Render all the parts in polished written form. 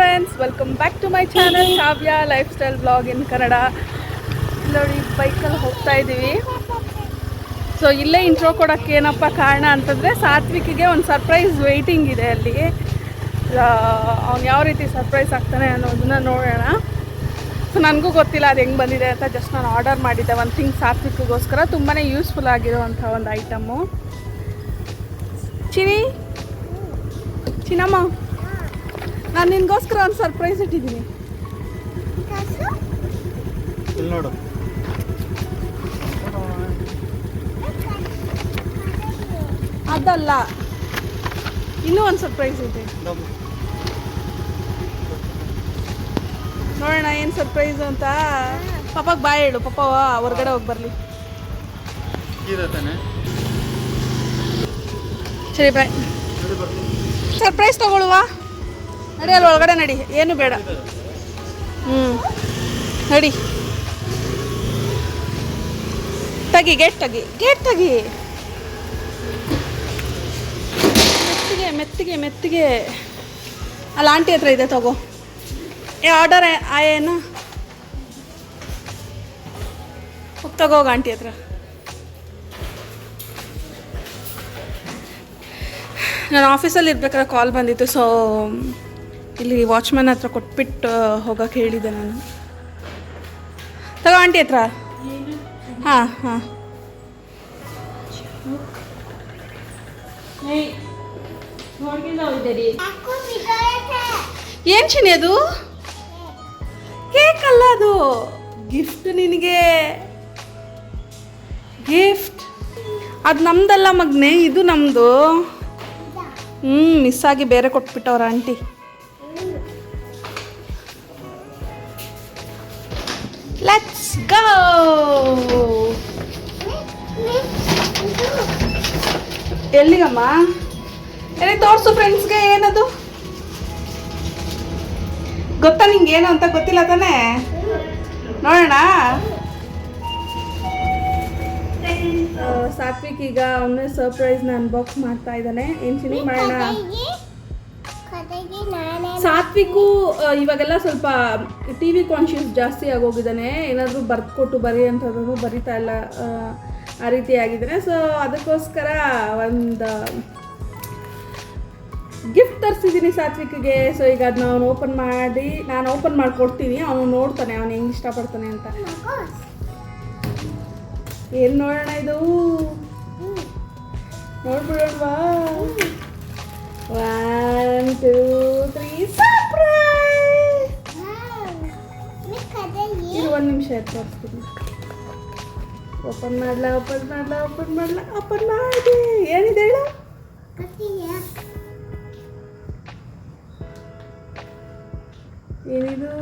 Friends, welcome back to my channel Kavya lifestyle blog in Kannada. ನೋಡಿ, ಬೈಕಲ್ಲಿ ಹೋಗ್ತಾ ಇದ್ದೀವಿ. ಸೊ ಇಲ್ಲೇ ಇಂಟ್ರೋ ಕೊಡೋಕ್ಕೆ ಏನಪ್ಪ ಕಾರಣ ಅಂತಂದರೆ, ಸಾತ್ವಿಕಿಗೆ ಒಂದು ಸರ್ಪ್ರೈಸ್ ವೆಯ್ಟಿಂಗ್ ಇದೆ ಅಲ್ಲಿ. ಅವ್ನು ಯಾವ ರೀತಿ ಸರ್ಪ್ರೈಸ್ ಆಗ್ತಾನೆ ಅನ್ನೋದನ್ನ ನೋಡೋಣ. ಸೊ ನನಗೂ ಗೊತ್ತಿಲ್ಲ ಅದು ಹೆಂಗೆ ಬಂದಿದೆ ಅಂತ. ಜಸ್ಟ್ ನಾನು ಆರ್ಡರ್ ಮಾಡಿದ್ದೆ ಒಂದು ಥಿಂಗ್ ಸಾತ್ವಿಕಿಗೋಸ್ಕರ. ತುಂಬಾ ಯೂಸ್ಫುಲ್ ಆಗಿರೋವಂಥ ಒಂದು ಐಟಮು. ಚಿನ್ನಮ್ಮ, ನಾನು ನಿನಗೋಸ್ಕರ ಒಂದು ಸರ್ಪ್ರೈಸ್ ಇಟ್ಟಿದ್ದೀನಿ. ನೋಡು, ಅದಲ್ಲ, ಇನ್ನೂ ಒಂದು ಸರ್ಪ್ರೈಸ್ ಇದೆ. ನೋಡೋಣ ಏನು ಸರ್ಪ್ರೈಸ್ ಅಂತ. ಪಾಪಗೆ ಬಾಯ್ ಹೇಳು, ಪಾಪ ಹೊರಗಡೆ ಹೋಗಿ ಬರಲಿ. ಸರಿ, ಬಾಯ್. ಸರ್ಪ್ರೈಸ್ ತಗೊಳ್ಳುವ. ನಡಿ, ಅಲ್ಲಿ ಒಳಗಡೆ ನಡಿ, ಏನು ಬೇಡ. ನಡಿ, ತೆಗಿ, ಗೇಟ್ ತೆಗಿ, ಗೇಟ್ ತೆಗಿ. ಮೆತ್ತಿಗೆ ಮೆತ್ತಿಗೆ ಮೆತ್ತಿಗೆ. ಅಲ್ಲಿ ಆಂಟಿ ಹತ್ರ ಇದೆ, ತಗೋ. ಆರ್ಡರ್ ಏನು ಹೋಗಿ ತಗೋಗ ಆಂಟಿ ಹತ್ರ. ನಾನು ಆಫೀಸಲ್ಲಿ ಇರ್ಬೇಕಾದ್ರೆ ಕಾಲ್ ಬಂದಿತ್ತು. ಸೊ ಇಲ್ಲಿ ವಾಚ್ಮ್ಯಾನ್ ಹತ್ರ ಕೊಟ್ಬಿಟ್ಟು ಹೋಗೋಕೆ ಹೇಳಿದ್ದೆ ನಾನು. ತಗೋ ಆಂಟಿ ಹತ್ರ. ಹಾಂ ಹಾಂ. ಏನು ಚಿನ್ನಿ ಅದು? ಕೇಕ್ ಅಲ್ಲ ಅದು, ಗಿಫ್ಟ್ ನಿನಗೆ. ಗಿಫ್ಟ್ ಅದು ನಮ್ದಲ್ಲ ಮಗ್ನೆ, ಇದು ನಮ್ಮದು. ಮಿಸ್ ಆಗಿ ಬೇರೆ ಕೊಟ್ಬಿಟ್ಟವ್ರ ಆಂಟಿ. Let's go. ಎಲ್ಲಿಗಮ್ಮ? ಎಲ್ಲಿ ತೋರಿಸು ಫ್ರೆಂಡ್ಸ್ಗೆ. ಏನದು ಗೊತ್ತಾ ನಿಂಗೆ? ಏನು ಅಂತ ಗೊತ್ತಿಲ್ಲ ತಾನೇ? ನೋಡೋಣ. ಸಾತ್ವಿಕ್ ಈಗ ಅವನೇ ಸರ್ಪ್ರೈಸ್ನ ಅನ್ಬಾಕ್ಸ್ ಮಾಡ್ತಾ ಇದ್ದಾನೆ. ಏನು ಚಿನ್ನಿ ಮಾಡೋಣ? ಸಾತ್ವಿಕು ಇವಾಗೆಲ್ಲ ಸ್ವಲ್ಪ TV ಕಾನ್ಷಿಯಸ್ ಜಾಸ್ತಿ ಆಗೋಗಿದ್ದಾನೆ. ಏನಾದರೂ ಬರ್ಕೊಟ್ಟು ಬರೀ ಅಂಥದ್ದು ಬರಿತಾ ಇಲ್ಲ, ಆ ರೀತಿ ಆಗಿದ್ದಾನೆ. ಸೊ ಅದಕ್ಕೋಸ್ಕರ ಒಂದು ಗಿಫ್ಟ್ ತರಿಸಿದ್ದೀನಿ ಸಾತ್ವಿಕ್ಗೆ. ಸೊ ಈಗ ಅದನ್ನ ಅವನು ನಾನು ಓಪನ್ ಮಾಡಿಕೊಡ್ತೀನಿ. ಅವನು ನೋಡ್ತಾನೆ ಅವನು ಹೆಂಗೆ ಇಷ್ಟಪಡ್ತಾನೆ ಅಂತ. ಏನು ನೋಡೋಣ ಇದು? ನೋಡ್ಬಿಡೋಣವಾ? 1 2 3 ಸರ್ಪ್ರೈಸ್. ಇದು 1 ನಿಮಿಷ ತೋರಿಸ್ತೀನಿ. ಓಪನ್ ಮಾಡಿ. ಏನಿದೆ ಹೇಳು? ಏನಿದು?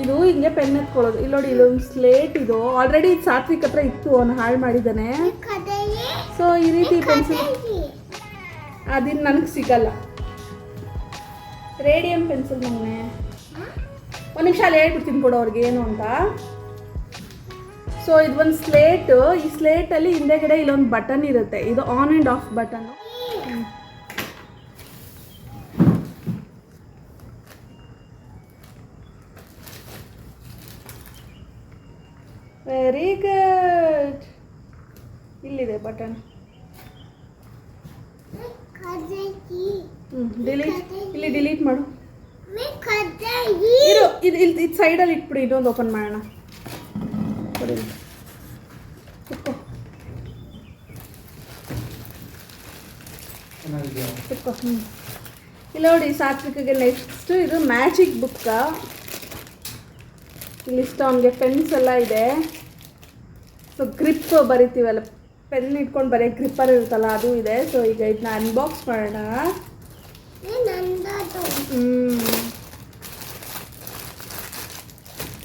ಇದು ಹಿಂಗೆ ಪೆನ್ ಎತ್ಕೊಳ್ಳೋದು. ಇಲ್ಲಿ ನೋಡಿ, ಇಲ್ಲೊಂದು ಸ್ಲೇಟ್. ಇದು ಆಲ್ರೆಡಿ ಸಾತ್ವಿಕ್ ಹತ್ರ ಇತ್ತು, ಅವನು ಹಾಳು ಮಾಡಿದ್ದಾನೆ. ಸೊ ಈ ರೀತಿ ಪೆನ್ಸಿಲ್ ಅದಿನ್ನು ನನಗೆ ಸಿಗಲ್ಲ. ರೇಡಿಯಂ ಪೆನ್ಸಿಲ್ ಮೊನ್ನೆ. ಒಂದು ನಿಮಿಷ ಅಲ್ಲಿ ಹೇಳ್ಬಿಡ್ತೀನಿ ಕೊಡು ಅವ್ರಿಗೆ ಏನು ಅಂತ. ಸೊ ಇದು ಒಂದು ಸ್ಲೇಟ್. ಈ ಸ್ಲೇಟಲ್ಲಿ ಹಿಂದೆಗಡೆ ಇಲ್ಲೊಂದು ಬಟನ್ ಇರುತ್ತೆ. ಇದು on and of button. Very good. ಇಲ್ಲಿದೆ ಬಟನ್. ಇಲ್ಲಿ ಡಿಲೀಟ್ ಮಾಡು. ಇದು ಸೈಡಲ್ಲಿ ಇಟ್ಬಿಡಿ. ಇದೊಂದು ಓಪನ್ ಮಾಡೋಣ. ಇಲ್ಲಿ ನೋಡಿ, ಸಾತ್ವಿಕಿಗೆ ನೆಕ್ಸ್ಟ್ ಇದು ಮ್ಯಾಜಿಕ್ ಬುಕ್. ಇಲ್ಲಿಷ್ಟು ಅವನಿಗೆ ಪೆನ್ಸ್ ಎಲ್ಲ ಇದೆ. ಸೊ ಗ್ರಿಪ್ ಬರಿತೀವಲ್ಲ, ಪೆನ್ ಇಟ್ಕೊಂಡು ಬರೀ ಗ್ರಿಪ್ಪರ್ ಇರುತ್ತಲ್ಲ, ಅದು ಇದೆ. ಸೊ ಈಗ ಇದನ್ನ ಅನ್ಬಾಕ್ಸ್ ಮಾಡೋಣ.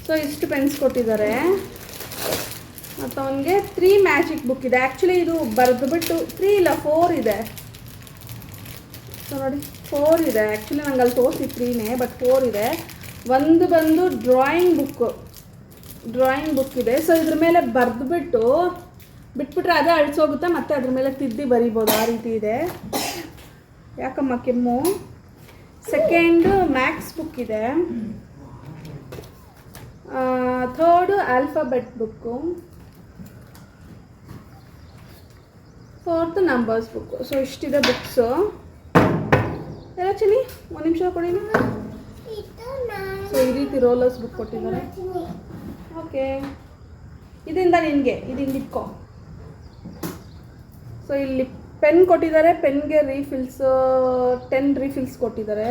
ಸೊ ಇಷ್ಟು ಪೆನ್ಸ್ ಕೊಟ್ಟಿದ್ದಾರೆ. ಮತ್ತು ಅವನಿಗೆ 3 ಮ್ಯಾಜಿಕ್ ಬುಕ್ ಇದೆ. ಆ್ಯಕ್ಚುಲಿ ಇದು ಬರೆದುಬಿಟ್ಟು 3 ಇಲ್ಲ 4 ಇದೆ. ಸೊ ನೋಡಿ, 4 ಇದೆ. ಆ್ಯಕ್ಚುಲಿ ನಂಗೆ ಅಲ್ಲಿ ತೋರಿಸಿ 3ನೇ, ಬಟ್ 4 ಇದೆ. ಒಂದು ಬಂದು ಡ್ರಾಯಿಂಗ್ ಬುಕ್ ಇದೆ. ಸೊ ಇದ್ರ ಮೇಲೆ ಬರೆದುಬಿಟ್ಟು ಬಿಟ್ಬಿಟ್ರೆ ಅದೇ ಅಳಿಸೋಗುತ್ತೆ, ಮತ್ತು ಅದ್ರ ಮೇಲೆ ತಿದ್ದಿ ಬರಿಬೋದು, ಆ ರೀತಿ ಇದೆ. ಯಾಕಮ್ಮ ಕೆಮ್ಮು? ಸೆಕೆಂಡ್ ಮ್ಯಾಥ್ಸ್ ಬುಕ್ ಇದೆ, third alphabet book, fourth numbers book. So ಇಷ್ಟಿದೆ ಬುಕ್ಸು ಎಲ್ಲ. ಚಿನ್ನಿ ಒಂದು ನಿಮಿಷ ಕೊಡಿ. ಸೊ ಈ ರೀತಿ ರೋಲರ್ಸ್ ಬುಕ್ ಕೊಟ್ಟಿದ್ದಾರೆ. ಓಕೆ, ಇದರಿಂದ ನಿನಗೆ ಇದು ಹಿಂಗಿಟ್ಕೊ. ಸೊ ಇಲ್ಲಿ ಪೆನ್ ಕೊಟ್ಟಿದ್ದಾರೆ, ಪೆನ್ಗೆ ರೀಫಿಲ್ಸ್ 10 ರೀಫಿಲ್ಸ್ ಕೊಟ್ಟಿದ್ದಾರೆ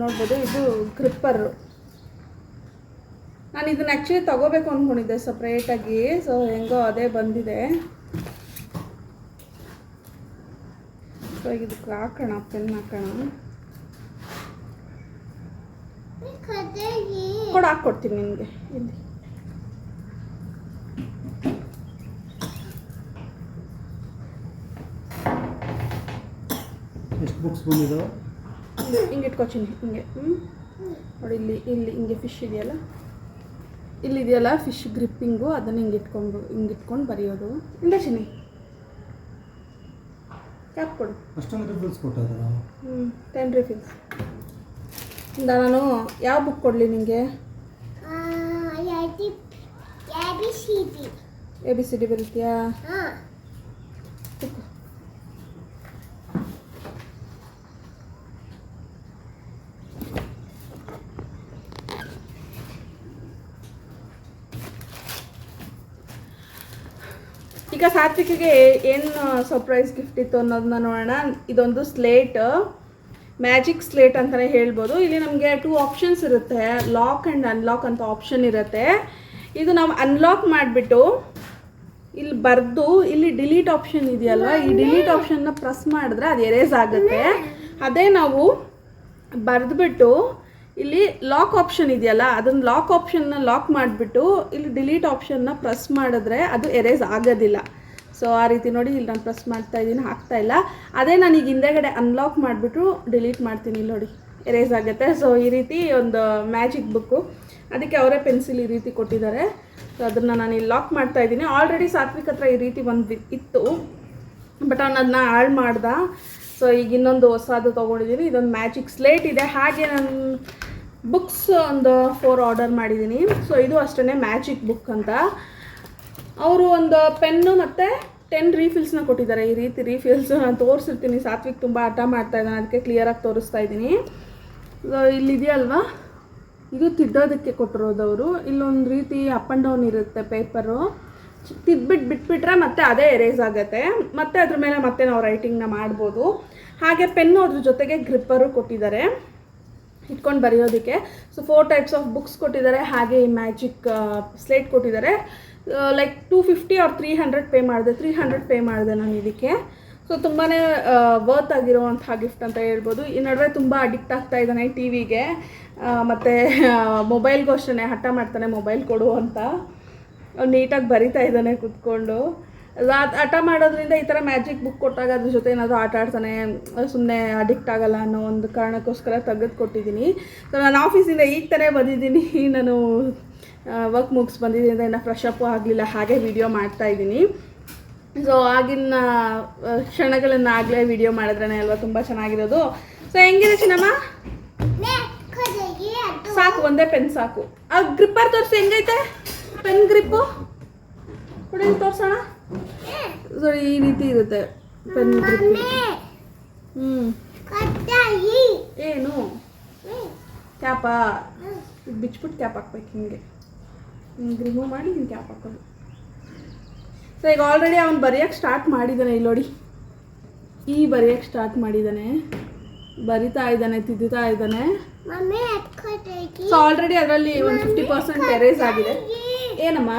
ನೋಡ್ಬೋದು. ಇದು ಗ್ರಿಪ್ಪರು. ನಾನು ಇದನ್ನು ಆ್ಯಕ್ಚುಲಿ ತೊಗೋಬೇಕು ಅಂದ್ಕೊಂಡಿದ್ದೆ ಸಪ್ರೇಟಾಗಿ. ಸೊ ಹೆಂಗೋ ಅದೇ ಬಂದಿದೆ. ಸೊ ಇದಕ್ಕೆ ಹಾಕೋಣ, ಪೆನ್ ಹಾಕೋಣ. ಹಾಕ್ಕೊಡ್ತೀನಿ ನಿಮಗೆ. ಇಲ್ಲಿ ಎಷ್ಟು ಬುಕ್ಸ್ ಬಂದಿದ್ದಾವೆ? ಹಿಂಗೆ ಇಟ್ಕೊತೀನಿ, ಹಿಂಗೆ. ನೋಡಿ ಇಲ್ಲಿ ಇಲ್ಲಿ ಹಿಂಗೆ ಫಿಶ್ ಇದೆಯಲ್ಲ, ಇಲ್ಲಿದೆಯಲ್ಲ ಫಿಶ್ ಗ್ರಿಪ್ಪಿಂಗು, ಅದನ್ನು ಹಿಂಗೆ ಇಟ್ಕೊಂಡು ಬರೆಯೋದು. ಇಂದ ಚಿನ್ನಿ ಕ್ಯಾಪ್ ಕೊಡು. ಅಷ್ಟೊಂದು ರಿಫಿಲ್ಸ್ ಕೊಟ್ಟಿದ್ದಾರಾ? 10 ರಿಫಿಲ್ಸ್. ಇಂದ ನಾನು ಯಾವ ಬುಕ್ ಕೊಡಲಿ ನಿಮಗೆ? ABCD ಬರುತ್ತೀಯಾ? ಈಗ ಸಾತ್ವಿಕಿಗೆ ಏನು ಸರ್ಪ್ರೈಸ್ ಗಿಫ್ಟ್ ಇತ್ತು ಅನ್ನೋದನ್ನ ನೋಡೋಣ. ಇದೊಂದು ಸ್ಲೇಟ್, ಮ್ಯಾಜಿಕ್ ಸ್ಲೇಟ್ ಅಂತಲೇ ಹೇಳ್ಬೋದು. ಇಲ್ಲಿ ನಮಗೆ 2 ಆಪ್ಷನ್ಸ್ ಇರುತ್ತೆ, ಲಾಕ್ ಆ್ಯಂಡ್ ಅನ್ಲಾಕ್ ಅಂತ ಆಪ್ಷನ್ ಇರುತ್ತೆ. ಇದು ನಾವು ಅನ್ಲಾಕ್ ಮಾಡಿಬಿಟ್ಟು ಇಲ್ಲಿ ಬರೆದು ಇಲ್ಲಿ ಡಿಲೀಟ್ ಆಪ್ಷನ್ ಇದೆಯಲ್ವ, ಈ ಡಿಲೀಟ್ ಆಪ್ಷನ್ನ ಪ್ರೆಸ್ ಮಾಡಿದ್ರೆ ಅದು ಎರೇಸ್ ಆಗುತ್ತೆ. ಅದೇ ನಾವು ಬರೆದ್ಬಿಟ್ಟು ಇಲ್ಲಿ ಲಾಕ್ ಆಪ್ಷನ್ ಇದೆಯಲ್ಲ, ಅದನ್ನು ಲಾಕ್ ಆಪ್ಷನ್ನ ಲಾಕ್ ಮಾಡಿಬಿಟ್ಟು ಇಲ್ಲಿ ಡಿಲೀಟ್ ಆಪ್ಷನ್ನ ಪ್ರೆಸ್ ಮಾಡಿದ್ರೆ ಅದು ಎರೇಸ್ ಆಗೋದಿಲ್ಲ. ಸೊ ಆ ರೀತಿ ನೋಡಿ, ಇಲ್ಲಿ ನಾನು ಪ್ರೆಸ್ ಮಾಡ್ತಾ ಇದ್ದೀನಿ, ಆಗ್ತಾಯಿಲ್ಲ. ಅದೇ ನಾನೀಗ ಹಿಂದೆಗಡೆ ಅನ್ಲಾಕ್ ಮಾಡಿಬಿಟ್ಟು ಡಿಲೀಟ್ ಮಾಡ್ತೀನಿ, ಇಲ್ಲಿ ನೋಡಿ ಎರೇಸ್ ಆಗುತ್ತೆ. ಸೊ ಈ ರೀತಿ ಒಂದು ಮ್ಯಾಜಿಕ್ ಬುಕ್ಕು, ಅದಕ್ಕೆ ಅವರೇ ಪೆನ್ಸಿಲ್ ಈ ರೀತಿ ಕೊಟ್ಟಿದ್ದಾರೆ. ಸೊ ಅದನ್ನು ನಾನು ಇಲ್ಲಿ ಲಾಕ್ ಮಾಡ್ತಾ ಇದ್ದೀನಿ. ಆಲ್ರೆಡಿ ಸಾತ್ವಿಕ್ ಹತ್ರ ಈ ರೀತಿ ಒಂದು ಇತ್ತು, ಬಟ್ ಅವನು ಅದನ್ನ ಹಾಳು ಮಾಡ್ದ. ಸೊ ಈಗ ಇನ್ನೊಂದು ಹೊಸದು ತೊಗೊಂಡಿದ್ದೀನಿ. ಇದೊಂದು ಮ್ಯಾಜಿಕ್ ಸ್ಲೇಟ್ ಇದೆ. ಹಾಗೆ ನಾನು ಬುಕ್ಸ್ ಒಂದು 4 ಆರ್ಡರ್ ಮಾಡಿದ್ದೀನಿ. ಸೊ ಇದು ಅಷ್ಟೇ ಮ್ಯಾಜಿಕ್ ಬುಕ್ ಅಂತ. ಅವರು ಒಂದು ಪೆನ್ನು ಮತ್ತು 10 ರೀಫಿಲ್ಸ್ನ ಕೊಟ್ಟಿದ್ದಾರೆ. ಈ ರೀತಿ ರೀಫಿಲ್ಸ್ ನಾನು ತೋರಿಸಿರ್ತೀನಿ. ಸಾತ್ವಿಕ್ ತುಂಬ ಹಠ ಮಾಡ್ತಾಯಿದ್ದಾನೆ, ಅದಕ್ಕೆ ಕ್ಲಿಯರಾಗಿ ತೋರಿಸ್ತಾ ಇದ್ದೀನಿ. ಇಲ್ಲಿದೆಯಲ್ವಾ, ಇದು ತಿದ್ದೋದಕ್ಕೆ ಕೊಟ್ಟಿರೋದವರು. ಇಲ್ಲೊಂದು ರೀತಿ ಅಪ್ ಆ್ಯಂಡ್ ಡೌನ್ ಇರುತ್ತೆ ಪೇಪರು, ಬಿಟ್ಬಿಟ್ರೆ ಮತ್ತೆ ಅದೇ ಎರೇಸ್ ಆಗುತ್ತೆ. ಮತ್ತು ಅದ್ರ ಮೇಲೆ ಮತ್ತೆ ನಾವು ರೈಟಿಂಗ್ನ ಮಾಡ್ಬೋದು. ಹಾಗೆ ಪೆನ್ನು ಅದ್ರ ಜೊತೆಗೆ ಗ್ರಿಪ್ಪರು ಕೊಟ್ಟಿದ್ದಾರೆ ಇಟ್ಕೊಂಡು ಬರೆಯೋದಕ್ಕೆ. ಸೊ 4 ಟೈಪ್ಸ್ ಆಫ್ ಬುಕ್ಸ್ ಕೊಟ್ಟಿದ್ದಾರೆ. ಹಾಗೆ ಈ ಮ್ಯಾಜಿಕ್ ಸ್ಲೇಟ್ ಕೊಟ್ಟಿದ್ದಾರೆ. ಲೈಕ್ 250 or 300 ಪೇ ಮಾಡಿದೆ. 300 ಪೇ ಮಾಡಿದೆ ನಾನು ಇದಕ್ಕೆ. ಸೊ ತುಂಬಾ ವರ್ತ್ ಆಗಿರೋವಂಥ ಗಿಫ್ಟ್ ಅಂತ ಹೇಳ್ಬೋದು. ಈ ನಡುವೆ ತುಂಬ ಅಡಿಕ್ಟ್ ಆಗ್ತಾ ಇದ್ದಾನೆ ಟಿ ವಿಗೆ, ಮತ್ತು ಮೊಬೈಲ್ಗೂ ಅಷ್ಟೇ ಹಠ ಮಾಡ್ತಾನೆ, ಮೊಬೈಲ್ ಕೊಡು ಅಂತ. ಅವ್ನು ನೀಟಾಗಿ ಬರಿತಾ ಇದ್ದಾನೆ ಕೂತ್ಕೊಂಡು. ಹಠ ಮಾಡೋದ್ರಿಂದ ಈ ಥರ ಮ್ಯಾಜಿಕ್ ಬುಕ್ ಕೊಟ್ಟಾಗ ಅದ್ರ ಜೊತೆ ಏನಾದರೂ ಆಟ ಆಡ್ತಾನೆ, ಸುಮ್ಮನೆ ಅಡಿಕ್ಟ್ ಆಗಲ್ಲ ಅನ್ನೋ ಒಂದು ಕಾರಣಕ್ಕೋಸ್ಕರ ತೆಗೆದು ಕೊಟ್ಟಿದ್ದೀನಿ. ಸೊ ನಾನು ಆಫೀಸಿಂದ ಈಗ ತಾನೇ ಬಂದಿದ್ದೀನಿ. ನಾನು ವರ್ಕ್ ಮುಗಿಸ್ ಬಂದಿದ್ದರಿಂದ ಇನ್ನು ಫ್ರೆಶ್ ಅಪ್ಪು ಆಗಲಿಲ್ಲ, ಹಾಗೆ ವಿಡಿಯೋ ಮಾಡ್ತಾಯಿದ್ದೀನಿ. ಸೊ ಆಗಿನ ಕ್ಷಣಗಳನ್ನು ಆಗಲೇ ವಿಡಿಯೋ ಮಾಡಿದ್ರೇ ಅಲ್ವಾ ತುಂಬ ಚೆನ್ನಾಗಿರೋದು. ಸೊ ಹೆಂಗಿದೆ ಚಿನ್ನಮ್ಮ? ಸಾಕು, ಒಂದೇ ಪೆನ್ ಸಾಕು. ಆ ಗ್ರಿಪ್ಪರ್ ತೋರಿಸಿ, ಹೆಂಗೈತೆ ಪೆನ್ ಗ್ರಿಪ್ಪು ಕೂಡ ತೋರಿಸೋಣ. ಸೊ ಈ ರೀತಿ ಇರುತ್ತೆ ಪೆನ್ ಗ್ರಿಪ್. ಏನು ಕ್ಯಾಪಾ? ಇದು ಬಿಚ್ಬಿಟ್ಟು ಕ್ಯಾಪ್ ಹಾಕ್ಬೇಕು, ಹಿಂಗೆ ಹಿಂಗೆ ರಿಮೂವ್ ಮಾಡಿ ಹಿಂಗೆ ಕ್ಯಾಪ್ ಹಾಕೋದು. ಸೊ ಈಗ ಆಲ್ರೆಡಿ ಅವ್ನು ಬರೆಯೋಕ್ಕೆ ಸ್ಟಾರ್ಟ್ ಮಾಡಿದ್ದಾನೆ. ಇಲ್ಲಿ ನೋಡಿ, ಬರೆಯೋಕ್ಕೆ ಸ್ಟಾರ್ಟ್ ಮಾಡಿದ್ದಾನೆ, ಬರಿತಾ ಇದ್ದಾನೆ, ತಿದ್ದುತ್ತಾ ಇದ್ದಾನೆ. ಸೊ ಆಲ್ರೆಡಿ ಅದರಲ್ಲಿ ಒಂದು 50% ಎರೇಸ್ ಆಗಿದೆ. ಏನಮ್ಮ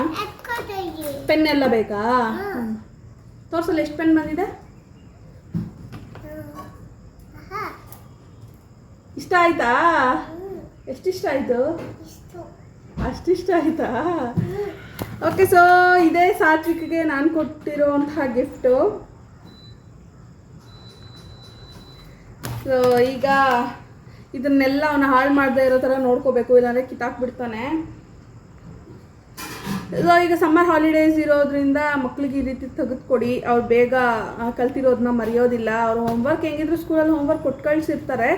ಪೆನ್ ಎಲ್ಲ ಬೇಕಾ? ತೋರ್ಸಲ್ಲ ಎಷ್ಟು ಪೆನ್ ಬಂದಿದೆ? ಇಷ್ಟ ಆಯ್ತಾ? ಎಷ್ಟಿಷ್ಟ ಆಯಿತು? ಅಷ್ಟಿಷ್ಟ ಆಯಿತಾ? ಓಕೆ. ಸೊ ಇದೇ ಸಾತ್ವಿಕ್ಗೆ ನಾನು ಕೊಟ್ಟಿರೋಂತಹ ಗಿಫ್ಟು. ಸೊ ಈಗ ಇದನ್ನೆಲ್ಲ ಅವನು ಹಾಳು ಮಾಡದೇ ಇರೋ ಥರ ನೋಡ್ಕೋಬೇಕು, ಇಲ್ಲಾಂದರೆ ಕಿತ್ತಾಕ್ಬಿಡ್ತಾನೆ. ಸೊ ಈಗ ಸಮ್ಮರ್ ಹಾಲಿಡೇಸ್ ಇರೋದ್ರಿಂದ ಮಕ್ಳಿಗೆ ಈ ರೀತಿ ತೆಗೆದುಕೊಡಿ. ಅವ್ರು ಬೇಗ ಕಲ್ತಿರೋದನ್ನ ಮರೆಯೋದಿಲ್ಲ. ಅವ್ರು ಹೋಮ್ವರ್ಕ್ ಹೆಂಗಿದ್ರು ಸ್ಕೂಲಲ್ಲಿ ಹೋಮ್ವರ್ಕ್ ಕೊಟ್ಟು ಕಳಿಸಿರ್ತಾರೆ,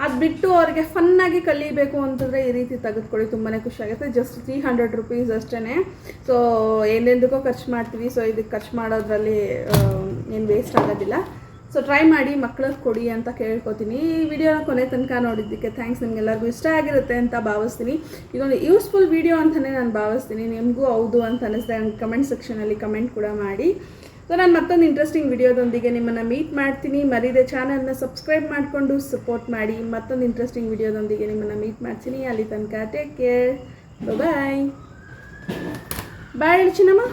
ಅದು ಬಿಟ್ಟು ಅವ್ರಿಗೆ ಫನ್ನಾಗಿ ಕಲಿಬೇಕು ಅಂತಂದರೆ ಈ ರೀತಿ ತೆಗೆದುಕೊಡಿ, ತುಂಬಾ ಖುಷಿಯಾಗುತ್ತೆ. ಜಸ್ಟ್ 300 ರುಪೀಸ್ ಅಷ್ಟೇ. ಸೊ ಏನೆಂದಕ್ಕೋ ಖರ್ಚು ಮಾಡ್ತೀವಿ, ಸೊ ಇದಕ್ಕೆ ಖರ್ಚು ಮಾಡೋದ್ರಲ್ಲಿ ಏನು ವೇಸ್ಟ್ ಆಗೋದಿಲ್ಲ. ಸೊ ಟ್ರೈ ಮಾಡಿ, ಮಕ್ಕಳಿಗೆ ಕೊಡಿ ಅಂತ ಕೇಳ್ಕೊತೀನಿ. ಈ ವಿಡಿಯೋನ ಕೊನೆ ತನಕ ನೋಡಿದ್ದಕ್ಕೆ ಥ್ಯಾಂಕ್ಸ್. ನಿಮಗೆಲ್ಲರಿಗೂ ಇಷ್ಟ ಆಗಿರುತ್ತೆ ಅಂತ ಭಾವಿಸ್ತೀನಿ. ಇದೊಂದು ಯೂಸ್ಫುಲ್ ವಿಡಿಯೋ ಅಂತಲೇ ನಾನು ಭಾವಿಸ್ತೀನಿ. ನಿಮಗೂ ಹೌದು ಅಂತ ಅನ್ನಿಸ್ದೆ ನಂಗೆ ಕಮೆಂಟ್ ಸೆಕ್ಷನಲ್ಲಿ ಕಮೆಂಟ್ ಕೂಡ ಮಾಡಿ. ಸೊ ನಾನು ಮತ್ತೊಂದು ಇಂಟ್ರೆಸ್ಟಿಂಗ್ ವಿಡಿಯೋದೊಂದಿಗೆ ನಿಮ್ಮನ್ನು ಮೀಟ್ ಮಾಡ್ತೀನಿ. ಮರೀದೆ ಚಾನಲ್ನ ಸಬ್ಸ್ಕ್ರೈಬ್ ಮಾಡಿಕೊಂಡು ಸಪೋರ್ಟ್ ಮಾಡಿ. ಮತ್ತೊಂದು ಇಂಟ್ರೆಸ್ಟಿಂಗ್ ವಿಡಿಯೋದೊಂದಿಗೆ ನಿಮ್ಮನ್ನು ಮೀಟ್ ಮಾಡ್ತೀನಿ. ಅಲ್ಲಿ ತನಕ ಟೇಕ್ ಕೇರ್, ಬಾಯ್ ಬಾಯ್ ಚಿನ್ನಮ್ಮ.